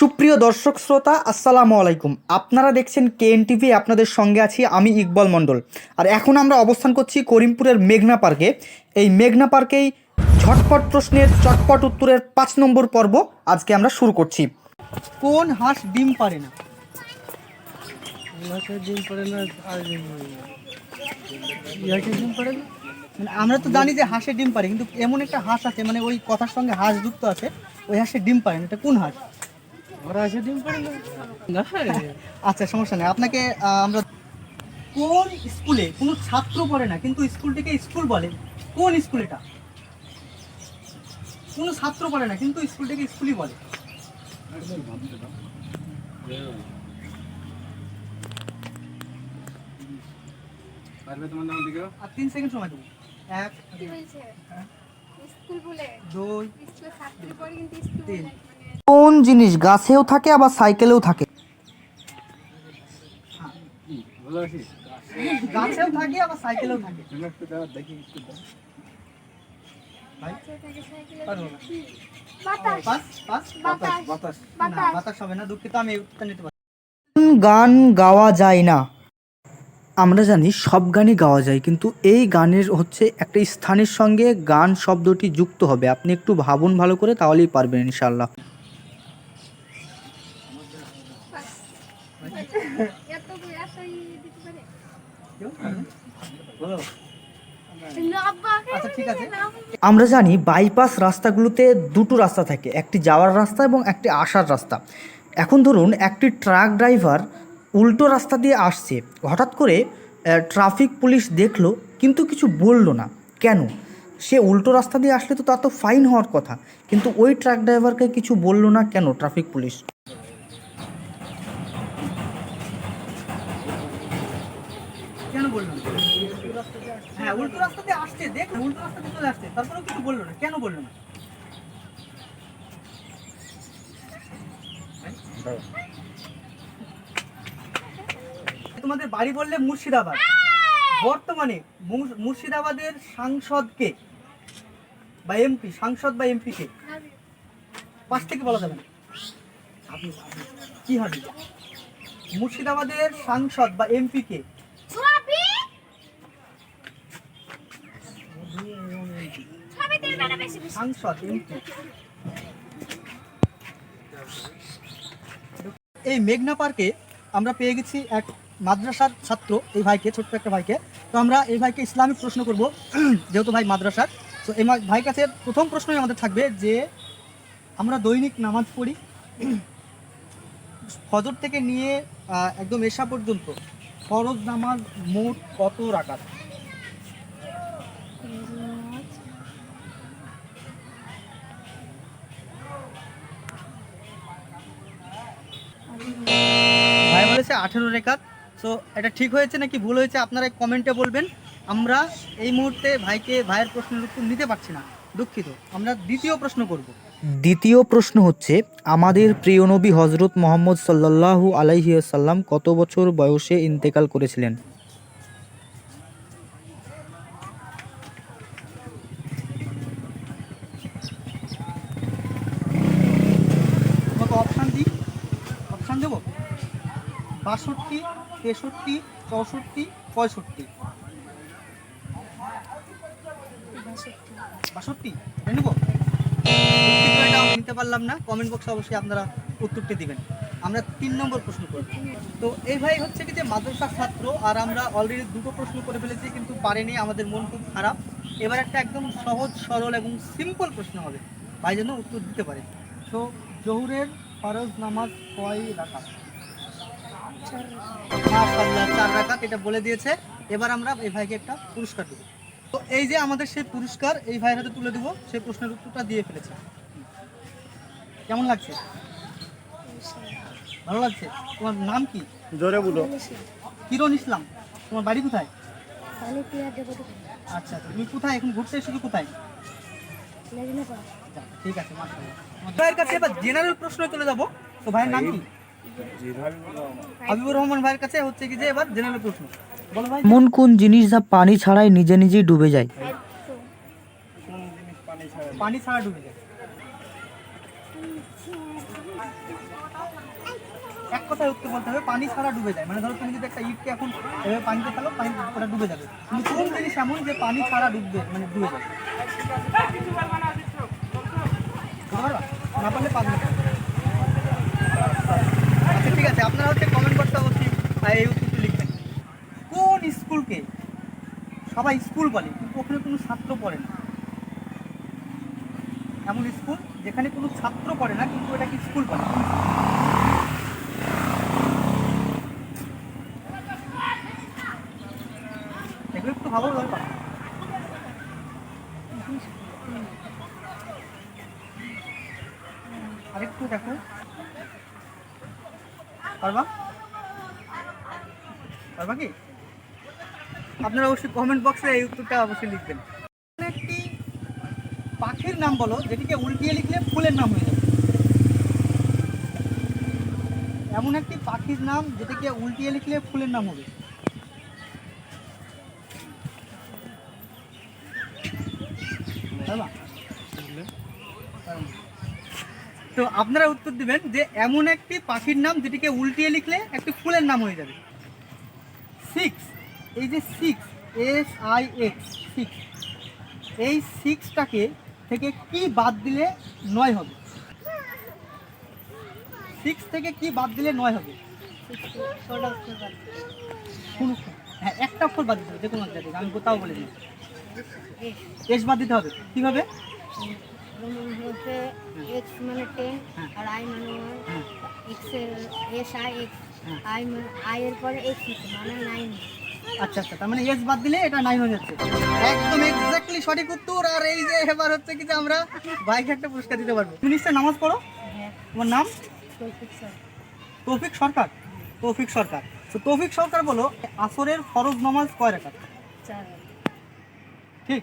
সুপ্রিয় দর্শক শ্রোতা, আসসালামু আলাইকুম। আপনারা দেখছেন কেএন টিভি, আপনাদের সঙ্গে আছি আমি ইকবাল মণ্ডল। আর এখন আমরা অবস্থান করছি করিমপুরের মেঘনা পার্কে। এই মেঘনা পার্কেই ঝটপট প্রশ্নের চটপট উত্তরের 5 নম্বর পর্ব আজকে আমরা শুরু করছি। কোন হাঁস ডিম পারে না? ডিম পারে না আর ডিম পারে না। মানে আমরা তো জানি যে হাঁসের ডিম পারে, কিন্তু এমন একটা হাঁস আছে, মানে ওই কথার সঙ্গে হাঁস যুক্ত আছে, ওই হাঁসের ডিম পারে না। এটা কোন হাঁস? ওরা আসে ডিম পারে না। আচ্ছা, সমস্যা নেই। আপনাকে আমরা কোন স্কুলে কোনো ছাত্র পড়ে না কিন্তু স্কুলটিকে স্কুল বলে, কোন স্কুল এটা? কোনো ছাত্র পড়ে না কিন্তু স্কুলটিকে স্কুলই বলে। আর 3 সেকেন্ড সময় দেবো। 1 2 3। কোন জিনিস গাছেও থাকে আবার সাইকেলেও থাকে? গাছেও থাকে আবার সাইকেলেও থাকে। বাতাস হবে না, দুঃখিত, আমি উত্তর নিতে পারি। গান গাওয়া যায় না? আমরা জানি সব গানই গাওয়া যায়, কিন্তু এই গানের হচ্ছে একটা স্থানের সঙ্গে গান শব্দটি যুক্ত হবে। আপনি একটু ভাবুন ভালো করে, তাহলেই পারবেন ইনশাল্লাহ। আচ্ছা, ঠিক আছে। আমরা জানি বাইপাস রাস্তাগুলোতে দুটো রাস্তা থাকে, একটি যাওয়ার রাস্তা এবং একটি আসার রাস্তা। এখন ধরুন একটি ট্রাক ড্রাইভার উল্টো রাস্তা দিয়ে আসছে, হঠাৎ করে ট্রাফিক পুলিশ দেখলো কিন্তু কিছু বলল না। কেন? সে উল্টো রাস্তা দিয়ে আসলে তো তার তো ফাইন হওয়ার কথা, কিন্তু ওই ট্রাক ড্রাইভারকে কিছু বলল না কেন ট্রাফিক পুলিশ? কেন বললো না? হ্যাঁ, উল্টো রাস্তা দিয়ে আসছে, দেখ উল্টো রাস্তা দিয়ে চলে আসছে, তারপরেও কিছু বললো না, কেন বললো না? তোমাদের বাড়ি বললে মুর্শিদাবাদ, বর্তমানে মুর্শিদাবাদের সাংসদ কে বা এমপি? সাংসদ বা এমপি কে? 5 থেকে বলা যাবে না। কি হবে মুর্শিদাবাদের সাংসদ বা এমপি কে? সাংসদ, এমপি। এই মেঘনা পার্কে আমরা পেয়ে গেছি এক মাদ্রাসার ছাত্র, এই ভাইকে, ছোট্ট একটা ভাইকে। তো আমরা এই ভাইকে ইসলামিক প্রশ্ন করব, যেহেতু ভাই মাদ্রাসার। তো এই ভাই কাছে প্রথম প্রশ্নই আমাদের থাকবে যে আমরা দৈনিক নামাজ পড়ি, ফজর থেকে নিয়ে একদম এশা পর্যন্ত ফরজ নামাজ মোট কত রাকাত? ভাই বলেছে 18 রেখাত। সো এটা ঠিক হয়েছে নাকি ভুল হয়েছে আপনারা কমেন্টে বলবেন। আমরা এই মুহূর্তে ভাইয়ের প্রশ্নের উত্তর নিতে পারছি না, দুঃখিত। আমরা দ্বিতীয় প্রশ্ন করব। দ্বিতীয় প্রশ্ন হচ্ছে, আমাদের প্রিয় নবী হজরত মোহাম্মদ সাল্লাল্লাহু আলাইহি ওয়াসাল্লাম কত বছর বয়সে ইন্তেকাল করেছিলেন? তোমাকে অপশান দিই, অপশান দেবো। 62, 63, 64, 65। 62 নেব? এটা আমি নিতে পারলাম না, কমেন্ট বক্সে অবশ্যই আপনারা উত্তরটি দিবেন। আমরা 3 নম্বর প্রশ্ন করব। তো এই ভাই হচ্ছে কি যে মাদ্রাসার ছাত্র, আর আমরা অলরেডি দুটো প্রশ্ন করে ফেলেছি কিন্তু পারেনি, আমাদের মন খুব খারাপ। এবার একটা একদম সহজ সরল এবং সিম্পল প্রশ্ন হবে, ভাই যেন উত্তর দিতে পারে। তো জোহরের ফরজ নামাজ কয় রাকাত? মাশাআল্লাহ, 4 রাকাত, এটা বলে দিয়েছে। এবার আমরা এই ভাইকে একটা পুরস্কার দেব। তো এই যে আমাদের সেই পুরস্কার এই ভাইয়ের হাতে তুলে দেবো, সেই প্রশ্নের উত্তরটা দিয়ে ফেলেছে। কেমন লাগছে? ভালো লাগছে? তোমার নাম কি? জোরে বলো। কিরণ ইসলাম। তোমার বাড়ি কোথায়? আচ্ছা, তুমি কোথায় এখন ঘুরতে এসেছো? কোথায়? ঠিক আছে, মাশাআল্লাহ। ভাইয়ের কাছে এবার জেনারেল প্রশ্ন চলে যাবো। তো ভাইয়ের নাম কি? হাবিবুর রহমান ভাইয়ের কাছে হচ্ছে কি যে এবার জেনারেল প্রশ্ন। বলো ভাই, এমন কোন জিনিস যা পানি ছাড়াই নিজে নিজেই ডুবে যায়? পানি ছাড়া ডুবে যায়? এক কথায় উত্তর বলতে হবে পানি ছাড়া ডুবে যায়। মানে ধরো তুমি যদি একটা ইটকে এখন এভাবে পানিতে ফেলো, পানি ওটা ডুবে যাবে। কিন্তু কোন জিনিস এমন যে পানি ছাড়া ডুববে, মানে ডুবে যাবে? বুঝতে পারবা? না পারলে পারবে না। আচ্ছা ঠিক আছে, আপনারা হচ্ছে কমেন্ট করতে অবশ্যই এই উত্তরটি লিখবেন। কোন স্কুলকে সবাই স্কুল বলে কিন্তু ওখানে কোনো ছাত্র পড়ে না? এমন স্কুল যেখানে কোনো ছাত্র পড়ে না কিন্তু এটাকে স্কুল বলে। এগুলো একটু ভালো দরকার। আরেকটু দেখো, পারবা? পারবা কি? আপনারা অবশ্যই কমেন্ট বক্সে এই উত্তরটা অবশ্যই লিখবেন। একটি পাখির নাম বলো যেটিকে উল্টিয়ে লিখলে ফুলের নাম হয়ে যাবে। এমন একটি পাখির নাম যেটাকে উল্টিয়ে লিখলে ফুলের নাম হবে। পারবা? তো আপনারা উত্তর দিবেন যে এমন একটি পাখির নাম যেটিকে উল্টিয়ে লিখলে একটি ফুলের নাম হয়ে যাবে। 6, এই যে 6, SIX, 6, এই 6টাকে থেকে কি বাদ দিলে 9 হবে? 6 থেকে কি বাদ দিলে 9 হবে? হ্যাঁ, একটা অক্ষর বাদ দিতে হবে, যে কোনো একটা থেকে। আমি কোথাও বলে দিই, এস বাদ দিতে হবে। কীভাবে? এক্স মানে 10 আর আই মানে 1, এক্স এর SIX, আই এর পরে এক্স হচ্ছে মানে 9। আচ্ছা আচ্ছা, তার মানে এস বাদ দিলে এটা 9 হয়ে যাচ্ছে। একদম এক্স্যাক্টলি সঠিক উত্তর। আর এই যে এবার হচ্ছে কি যে আমরা বাইকে একটা পুরস্কার দিতে পারবো। তুমি নিশ্চয়ই নামাজ পড়ো? হ্যাঁ, তোমার নাম? তৌফিক স্যার। তৌফিক সরকার। তৌফিক সরকার। তো তৌফিক সরকার বলো, আসরের ফরজ নামাজ কয় রাকাত? 4। ঠিক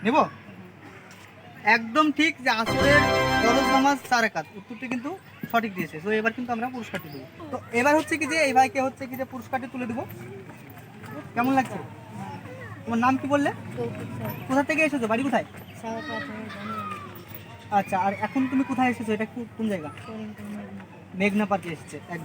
নেব? একদম ঠিক, যে আসরের ফরজ নামাজ 4 রাকাত। উত্তরটি কিন্তু সঠিক দিয়েছে। তো এবার কিন্তু আমরা পুরস্কারটি দেবো। তো এবার হচ্ছে কি যে এই ভাইকে হচ্ছে কি যে পুরস্কারটি তুলে দেবো। কেমন লাগছে? তোমার নাম কি বললে? তৌফিক স্যার। কোথা থেকে এসেছো? বাড়ি কোথায়? সাউথ আচ্ছা, আর এখন তুমি কোথায় এসেছো? এটা কোন জায়গা? করিমপুর। মেঘনা পার্কে এসেছে একদম।